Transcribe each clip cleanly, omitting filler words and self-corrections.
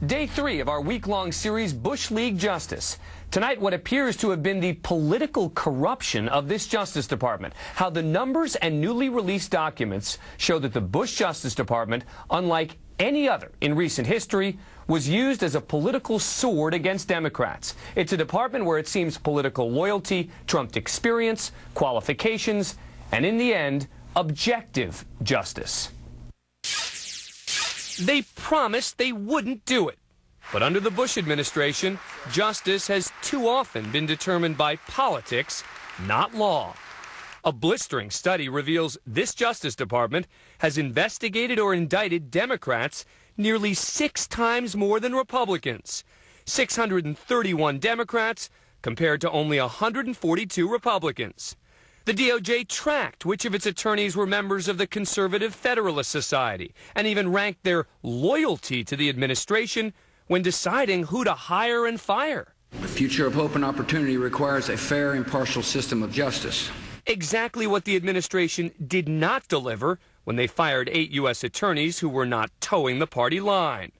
Day 3 of our week-long series, Bush League Justice. Tonight, what appears to have been the political corruption of this Justice Department. How the numbers and newly released documents show that the Bush Justice Department, unlike any other in recent history, was used as a political sword against Democrats. It's a department where it seems political loyalty trumped experience, qualifications, and in the end, objective justice. They promised they wouldn't do it. But under the Bush administration, justice has too often been determined by politics, not law. A blistering study reveals this Justice Department has investigated or indicted Democrats nearly 6 times more than Republicans. 631 Democrats compared to only 142 Republicans. The DOJ tracked which of its attorneys were members of the Conservative Federalist Society and even ranked their loyalty to the administration when deciding who to hire and fire. The future of hope and opportunity requires a fair, impartial system of justice. Exactly what the administration did not deliver when they fired 8 U.S. attorneys who were not towing the party line.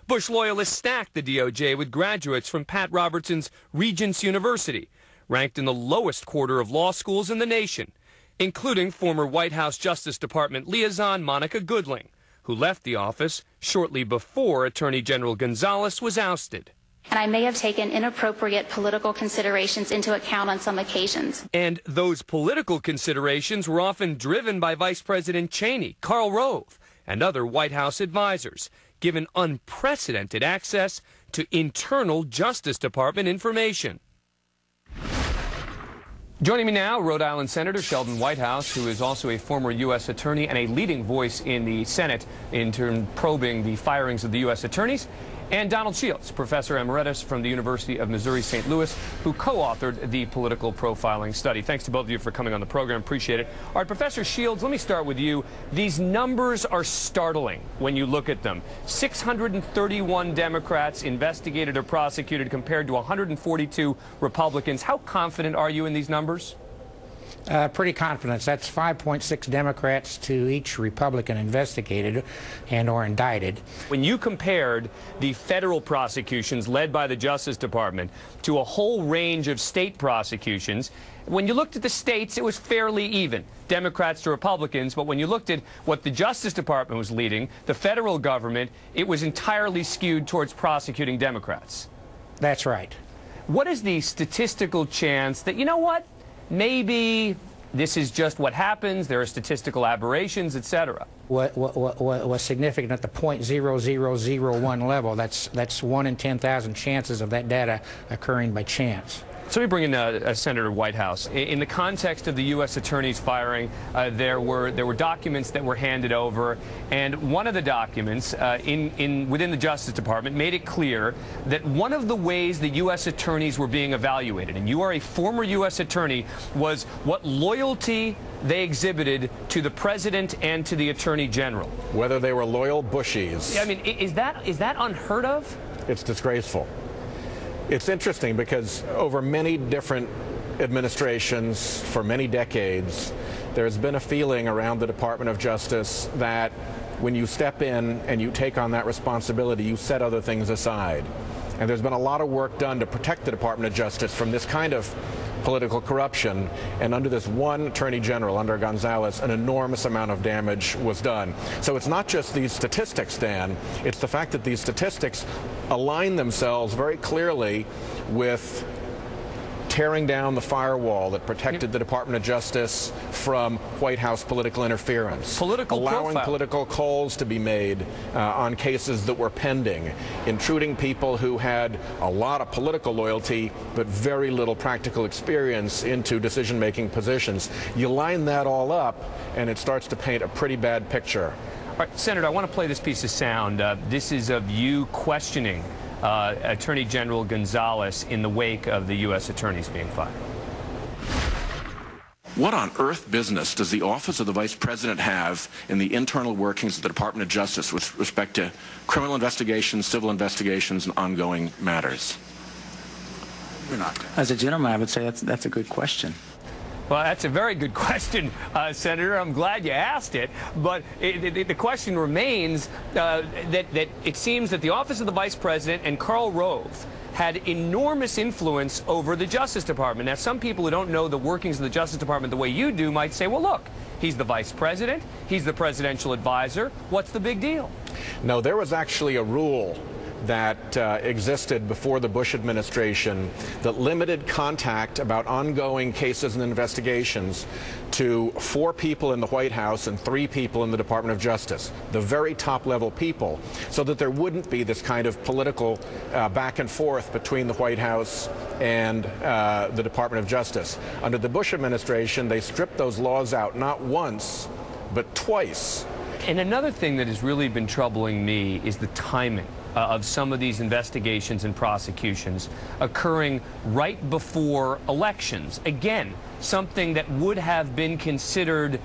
Bush loyalists stacked the DOJ with graduates from Pat Robertson's Regents University, ranked in the lowest quarter of law schools in the nation, including former White House Justice Department liaison Monica Goodling, who left the office shortly before Attorney General Gonzales was ousted. And I may have taken inappropriate political considerations into account on some occasions. And those political considerations were often driven by Vice President Cheney, Karl Rove, and other White House advisors, given unprecedented access to internal Justice Department information. Joining me now, Rhode Island Senator Sheldon Whitehouse, who is also a former U.S. attorney and a leading voice in the Senate in probing the firings of the U.S. attorneys, and Donald Shields, professor emeritus from the University of Missouri St. Louis, who co-authored the political profiling study. Thanks to both of you for coming on the program. Appreciate it. All right, Professor Shields, let me start with you. These numbers are startling when you look at them. 631 Democrats investigated or prosecuted compared to 142 Republicans. How confident are you in these numbers? Pretty confident. That's 5.6 Democrats to each Republican investigated and or indicted. When you compared the federal prosecutions led by the Justice Department to a whole range of state prosecutions, when you looked at the states, it was fairly even, Democrats to Republicans. But when you looked at what the Justice Department was leading, the federal government, it was entirely skewed towards prosecuting Democrats. That's right. What is the statistical chance that, you know what, maybe this is just what happens, there are statistical aberrations, etc.? What was significant at the .0001 level, that's 1 in 10,000 chances of that data occurring by chance. So let me bring in Senator Whitehouse. In the context of the U.S. attorney's firing, there were documents that were handed over, and one of the documents within the Justice Department made it clear that one of the ways the U.S. attorneys were being evaluated, and you are a former U.S. attorney, was what loyalty they exhibited to the president and to the attorney general. Whether they were loyal Bushies. I mean, is that unheard of? It's disgraceful. It's interesting because over many different administrations for many decades, there's been a feeling around the Department of Justice that when you step in and you take on that responsibility, you set other things aside. And there's been a lot of work done to protect the Department of Justice from this kind of political corruption, and under this one Attorney General, under Gonzales, an enormous amount of damage was done. So it's not just these statistics, Dan, it's the fact that these statistics align themselves very clearly with tearing down the firewall that protected the Department of Justice from White House political interference, allowing political calls to be made on cases that were pending, intruding people who had a lot of political loyalty but very little practical experience into decision-making positions. You line that all up, and it starts to paint a pretty bad picture. All right, Senator, I want to play this piece of sound. This is of you questioning Attorney General Gonzales in the wake of the U.S. attorneys being fired. What on earth business does the Office of the Vice President have in the internal workings of the Department of Justice with respect to criminal investigations, civil investigations, and ongoing matters? As a gentleman, I would say that's a good question. Well, that's a very good question, Senator. I'm glad you asked it. But the question remains that it seems that the Office of the Vice President and Karl Rove had enormous influence over the Justice Department. Now, some people who don't know the workings of the Justice Department the way you do might say, well, look, he's the Vice President, he's the presidential advisor, what's the big deal? No, there was actually a rule that existed before the Bush administration that limited contact about ongoing cases and investigations to 4 people in the White House and 3 people in the Department of Justice, the very top-level people, so that there wouldn't be this kind of political back and forth between the White House and the Department of Justice. Under the Bush administration, they stripped those laws out not once, but twice. And another thing that has really been troubling me is the timing of some of these investigations and prosecutions occurring right before elections. Again, something that would have been considered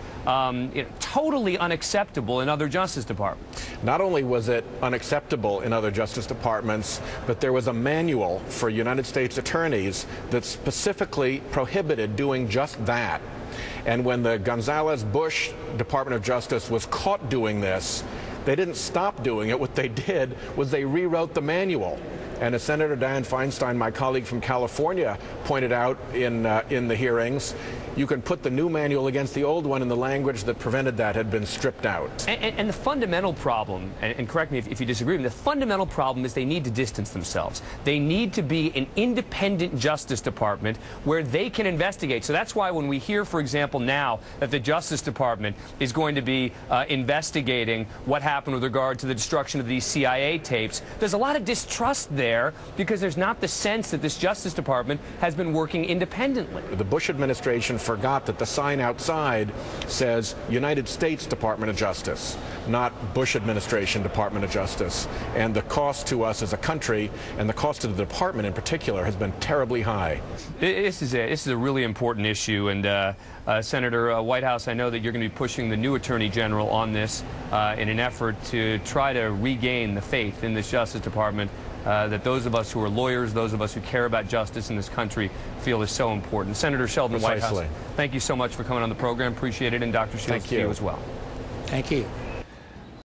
totally unacceptable in other Justice Departments. Not only was it unacceptable in other Justice Departments, but there was a manual for United States attorneys that specifically prohibited doing just that. And when the Gonzales-Bush Department of Justice was caught doing this, they didn't stop doing it. What they did was they rewrote the manual. And as Senator Dianne Feinstein, my colleague from California, pointed out in the hearings, you can put the new manual against the old one, and the language that prevented that had been stripped out. And the fundamental problem, and correct me if you disagree, the fundamental problem is they need to distance themselves. They need to be an independent Justice Department where they can investigate. So that's why when we hear, for example, now that the Justice Department is going to be investigating what happened with regard to the destruction of these CIA tapes, there's a lot of distrust there because there's not the sense that this Justice Department has been working independently. The Bush administration forgot that the sign outside says United States Department of Justice, not Bush administration Department of Justice. And the cost to us as a country, and the cost to the department in particular, has been terribly high. This is a really important issue, and Senator Whitehouse, I know that you're going to be pushing the new Attorney General on this in an effort to try to regain the faith in this Justice Department that those of us who are lawyers, those of us who care about justice in this country feel is so important. Senator Sheldon Whitehouse, thank you so much for coming on the program. Appreciate it. And Dr. Shields, to you as well. Thank you.